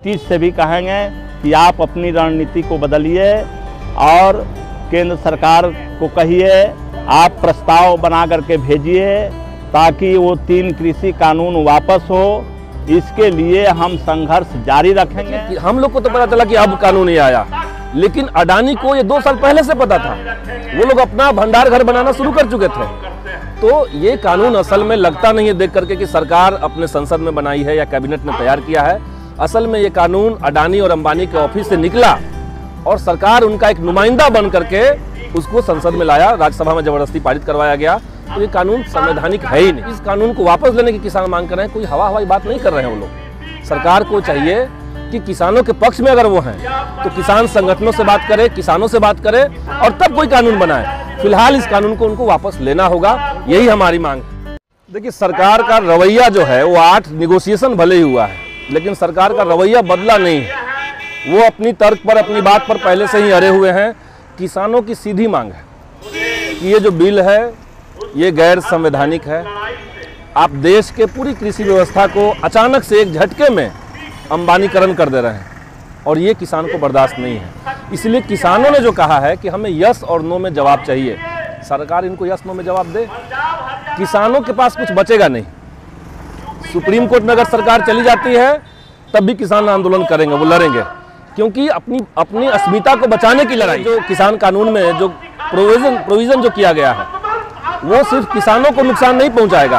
नीतीश से भी कहेंगे कि आप अपनी रणनीति को बदलिए और केंद्र सरकार को कहिए आप प्रस्ताव बना करके भेजिए ताकि वो 3 कृषि कानून वापस हो। इसके लिए हम संघर्ष जारी रखेंगे। हम लोग को तो पता चला कि अब कानून ही आया, लेकिन अडानी को ये 2 साल पहले से पता था। वो लोग अपना भंडार घर बनाना शुरू कर चुके थे। तो ये कानून असल में लगता नहीं है देख करके कि सरकार अपने संसद में बनाई है या कैबिनेट ने तैयार किया है। असल में ये कानून अडानी और अंबानी के ऑफिस से निकला और सरकार उनका एक नुमाइंदा बन करके उसको संसद में लाया, राज्यसभा में जबरदस्ती पारित करवाया गया। तो ये कानून संवैधानिक है ही नहीं। इस कानून को वापस लेने की किसान मांग कर रहे हैं, कोई हवाई बात नहीं कर रहे हैं वो लोग। सरकार को चाहिए कि किसानों के पक्ष में अगर वो हैं तो किसान संगठनों से बात करे, किसानों से बात करे और तब कोई कानून बनाए। फिलहाल इस कानून को उनको वापस लेना होगा, यही हमारी मांग है। देखिए, सरकार का रवैया जो है वो 8 निगोशिएशन भले ही हुआ है, लेकिन सरकार का रवैया बदला नहीं है। वो अपनी तर्क पर, अपनी बात पर पहले से ही अड़े हुए हैं। किसानों की सीधी मांग है कि ये जो बिल है ये गैर संवैधानिक है। आप देश के पूरी कृषि व्यवस्था को अचानक से एक झटके में अंबानीकरण कर दे रहे हैं और ये किसान को बर्दाश्त नहीं है। इसलिए किसानों ने जो कहा है कि हमें यस और नो में जवाब चाहिए, सरकार इनको यस नो में जवाब दे। किसानों के पास कुछ बचेगा नहीं। सुप्रीम कोर्ट में अगर सरकार चली जाती है तब भी किसान आंदोलन करेंगे, वो लड़ेंगे, क्योंकि अपनी अस्मिता को बचाने की लड़ाई। जो किसान कानून में जो प्रोविजन जो किया गया है वो सिर्फ किसानों को नुकसान नहीं पहुंचाएगा,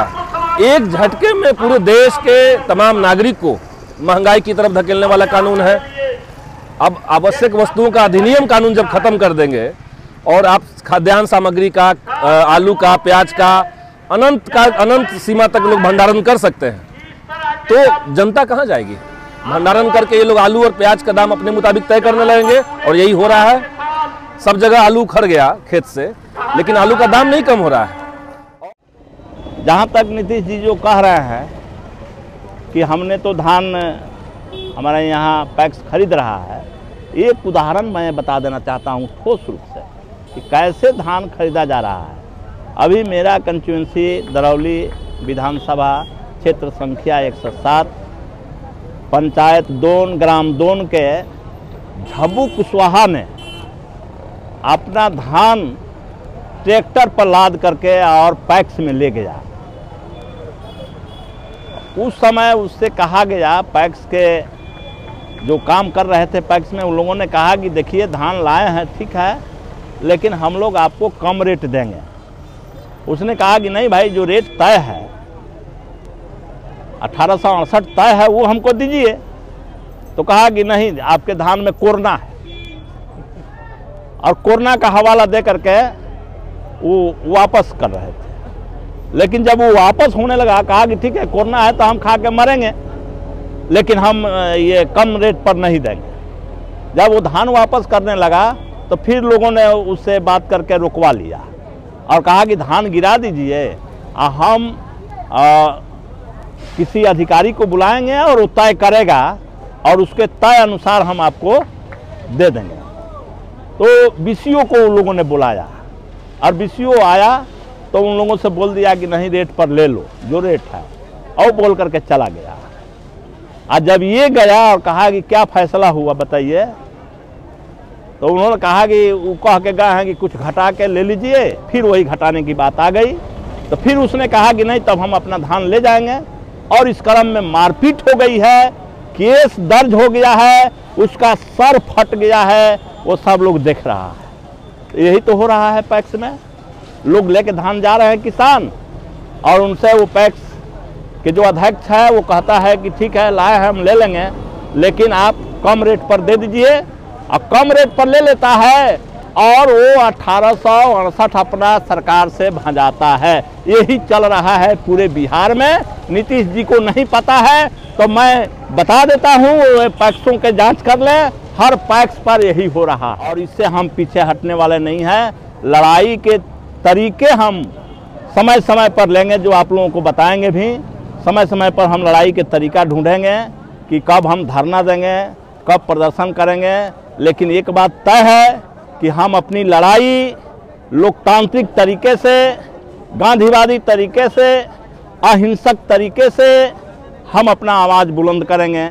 एक झटके में पूरे देश के तमाम नागरिक को महंगाई की तरफ धकेलने वाला कानून है। अब आवश्यक वस्तुओं का अधिनियम कानून जब खत्म कर देंगे और आप खाद्यान्न सामग्री का, आलू का, प्याज का अनंत सीमा तक लोग भंडारण कर सकते हैं, तो जनता कहाँ जाएगी? भंडारण करके ये लोग आलू और प्याज का दाम अपने मुताबिक तय करने लगेंगे और यही हो रहा है। सब जगह आलू उखड़ गया खेत से, लेकिन आलू का दाम नहीं कम हो रहा है। जहाँ तक नीतीश जी जो कह रहे हैं कि हमने तो धान हमारे यहाँ पैक्स खरीद रहा है, एक उदाहरण मैं बता देना चाहता हूँ ठोस रूप से कि कैसे धान खरीदा जा रहा है। अभी मेरा कंस्टिट्यूंसी दरौली विधानसभा क्षेत्र संख्या 107 पंचायत दोन ग्राम दोन के झब्बू कुशवाहा ने अपना धान ट्रैक्टर पर लाद करके और पैक्स में ले गया। उस समय उससे कहा गया, पैक्स के जो काम कर रहे थे पैक्स में, उन लोगों ने कहा कि देखिए धान लाए हैं ठीक है, लेकिन हम लोग आपको कम रेट देंगे। उसने कहा कि नहीं भाई, जो रेट तय है 1868 तय है वो हमको दीजिए। तो कहा कि नहीं, आपके धान में कोरोना है, और कोरोना का हवाला दे करके वो वापस कर रहे थे। लेकिन जब वो वापस होने लगा, कहा कि ठीक है कोरोना है तो हम खा के मरेंगे, लेकिन हम ये कम रेट पर नहीं देंगे। जब वो धान वापस करने लगा तो फिर लोगों ने उससे बात करके रुकवा लिया और कहा कि धान गिरा दीजिए, हम किसी अधिकारी को बुलाएंगे और वो तय करेगा और उसके तय अनुसार हम आपको दे देंगे। तो बीसीओ को उन लोगों ने बुलाया और बीसीओ आया तो उन लोगों से बोल दिया कि नहीं, रेट पर ले लो जो रेट है, और बोल करके चला गया। और जब ये गया और कहा कि क्या फैसला हुआ बताइए, तो उन्होंने कहा कि वो कह के गए हैं कि कुछ घटा के ले लीजिए। फिर वही घटाने की बात आ गई, तो फिर उसने कहा कि नहीं, तब हम अपना धान ले जाएंगे। और इस क्रम में मारपीट हो गई है, केस दर्ज हो गया है, उसका सर फट गया है, वो सब लोग देख रहा है। यही तो हो रहा है पैक्स में। लोग लेके धान जा रहे हैं किसान, और उनसे वो पैक्स के जो अध्यक्ष है वो कहता है कि ठीक है लाए हैं हम ले लेंगे, लेकिन आप कम रेट पर दे दीजिए। और कम रेट पर ले लेता है और वो 1868 अपना सरकार से भंजाता है। यही चल रहा है पूरे बिहार में। नीतीश जी को नहीं पता है तो मैं बता देता हूँ, पैक्सों के जांच कर लें, हर पैक्स पर यही हो रहा। और इससे हम पीछे हटने वाले नहीं हैं। लड़ाई के तरीके हम समय समय पर लेंगे, जो आप लोगों को बताएंगे भी। समय समय पर हम लड़ाई के तरीका ढूंढेंगे कि कब हम धरना देंगे, कब प्रदर्शन करेंगे। लेकिन एक बात तय है कि हम अपनी लड़ाई लोकतांत्रिक तरीके से, गांधीवादी तरीके से, अहिंसक तरीके से हम अपना आवाज़ बुलंद करेंगे।